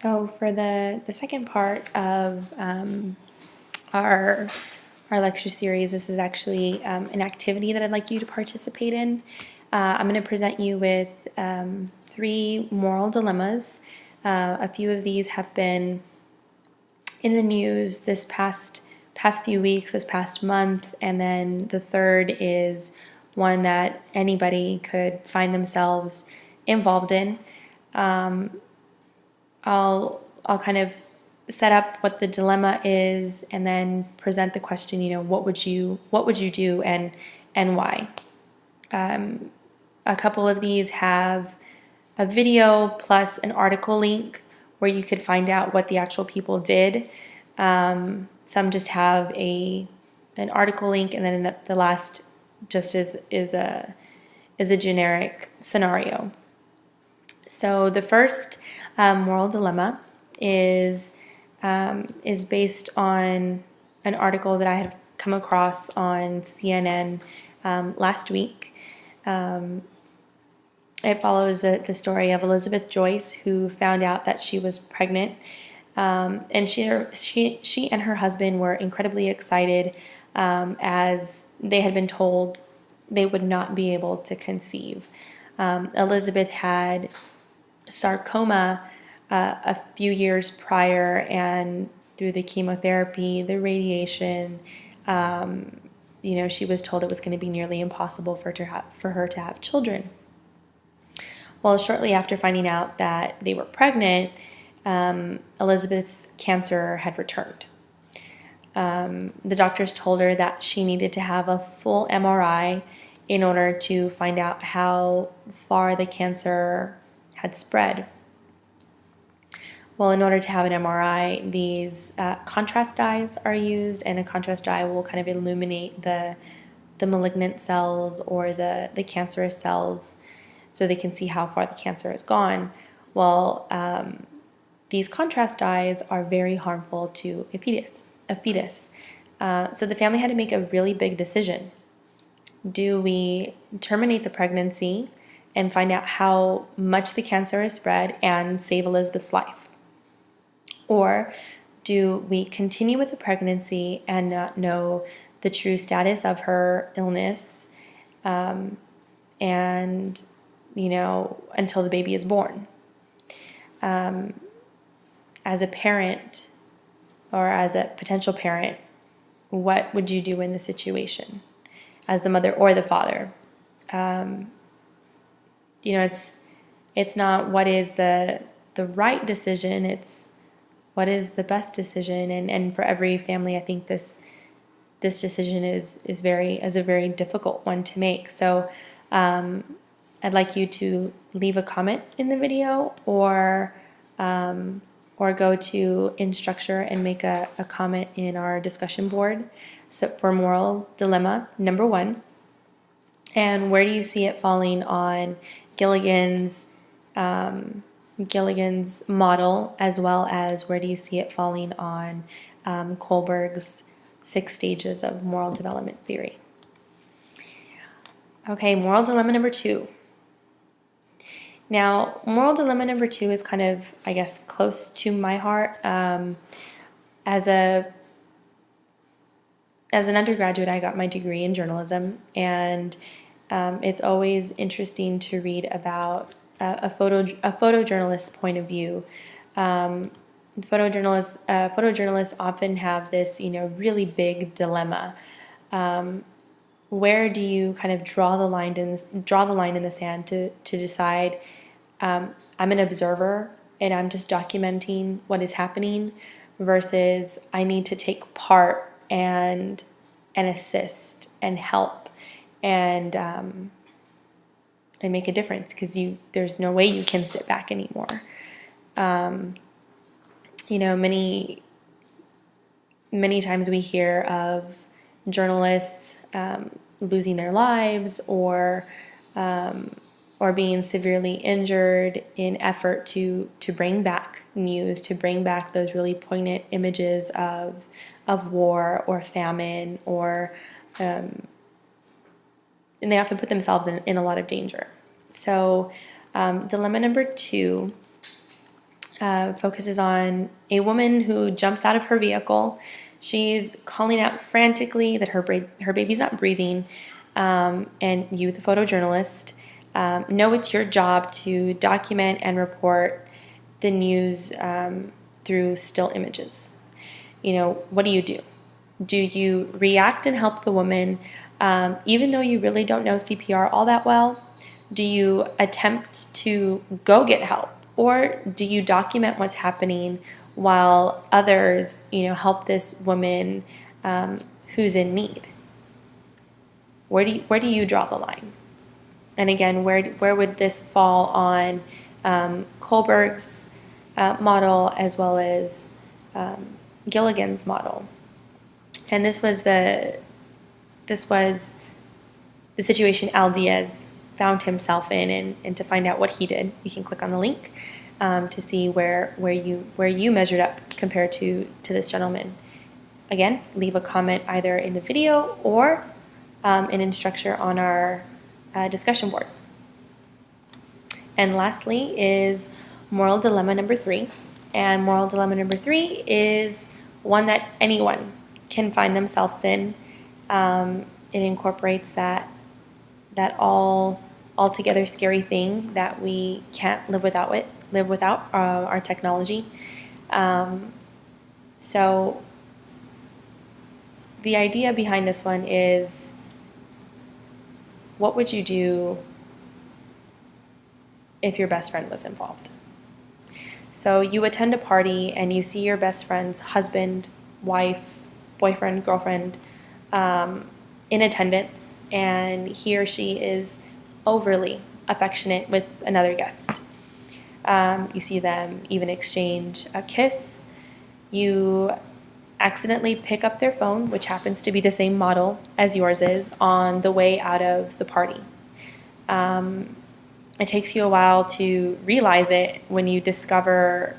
So for the second part of our lecture series, this is actually an activity that I'd like you to participate in. I'm going to present you with 3 moral dilemmas. A few of these have been in the news this past few weeks, this past month, and then the third is one that anybody could find themselves involved in. I'll kind of set up what the dilemma is and then present the question, what would you do and why? A couple of these have a video plus an article link where you could find out what the actual people did. Some just have an article link, and then the last just is a generic scenario. So the first moral dilemma is based on an article that I had come across on CNN last week. It follows the story of Elizabeth Joyce, who found out that she was pregnant, and she and her husband were incredibly excited as they had been told they would not be able to conceive. Elizabeth had sarcoma a few years prior, and through the chemotherapy, the radiation, she was told it was going to be nearly impossible for her to have children. Well, shortly after finding out that they were pregnant, Elizabeth's cancer had returned. The doctors told her that she needed to have a full MRI in order to find out how far the cancer had spread. Well, in order to have an MRI, these contrast dyes are used, and a contrast dye will kind of illuminate the malignant cells or the cancerous cells so they can see how far the cancer has gone. Well, these contrast dyes are very harmful to a fetus. So the family had to make a really big decision. Do we terminate the pregnancy and find out how much the cancer has spread and save Elizabeth's life? Or do we continue with the pregnancy and not know the true status of her illness and, until the baby is born? As a parent or as a potential parent, what would you do in this situation as the mother or the father? It's not what is the right decision, it's what is the best decision, and for every family, I think this decision is a very difficult one to make. So I'd like you to leave a comment in the video, or go to InStructure and make a comment in our discussion board. So for moral dilemma number 1, and where do you see it falling on Gilligan's model, as well as where do you see it falling on Kholberg's 6 stages of moral development theory? Okay, moral dilemma number 2. Now, moral dilemma number 2 is kind of, I guess, close to my heart. As an undergraduate, I got my degree in journalism, and it's always interesting to read about a photojournalist's point of view. Photojournalists often have this, really big dilemma. Where do you kind of draw the line in the sand to decide I'm an observer and I'm just documenting what is happening, versus I need to take part and assist and help and make a difference, because there's no way you can sit back anymore. Many times we hear of journalists losing their lives or being severely injured in effort to bring back news, to bring back those really poignant images of war or famine, or and they often put themselves in a lot of danger. So dilemma number 2 focuses on a woman who jumps out of her vehicle. She's calling out frantically that her baby's not breathing, and you, the photojournalist, know it's your job to document and report the news through still images. What do? Do you react and help the woman even though you really don't know CPR all that well? Do you attempt to go get help? Or do you document what's happening while others, help this woman who's in need? Where do you draw the line? And again, where would this fall on Kholberg's model as well as Gilligan's model? And this was the situation Al Diaz found himself in, and to find out what he did, you can click on the link to see where you measured up compared to this gentleman. Again, leave a comment either in the video or an instructor on our discussion board. And lastly is moral dilemma number 3. And moral dilemma number 3 is one that anyone can find themselves in. It incorporates that altogether scary thing that we can't live without our technology. So the idea behind this one is, what would you do if your best friend was involved? So you attend a party and you see your best friend's husband, wife, boyfriend, girlfriend in attendance, and he or she is overly affectionate with another guest. You see them even exchange a kiss. You accidentally pick up their phone, which happens to be the same model as yours is, on the way out of the party. It takes you a while to realize it when you discover,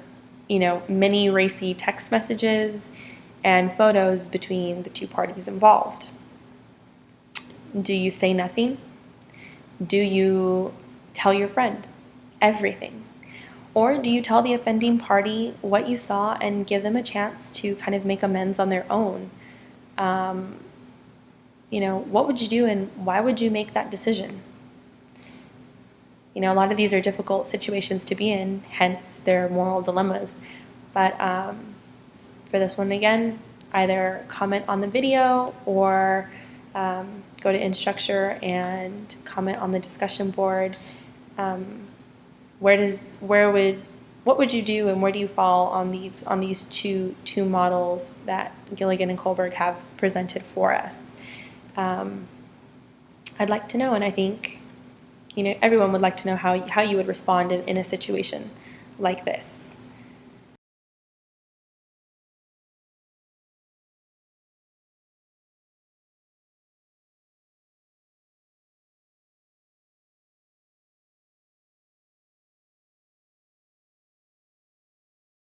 many racy text messages and photos between the two parties involved. Do you say nothing? Do you tell your friend everything? Or do you tell the offending party what you saw and give them a chance to kind of make amends on their own? What would you do and why would you make that decision? A lot of these are difficult situations to be in, hence their moral dilemmas. But for this one, again, either comment on the video or go to instructor and comment on the discussion board. What would you do and where do you fall on these two models that Gilligan and Kholberg have presented for us? I'd like to know, and I think everyone would like to know how you would respond in a situation like this.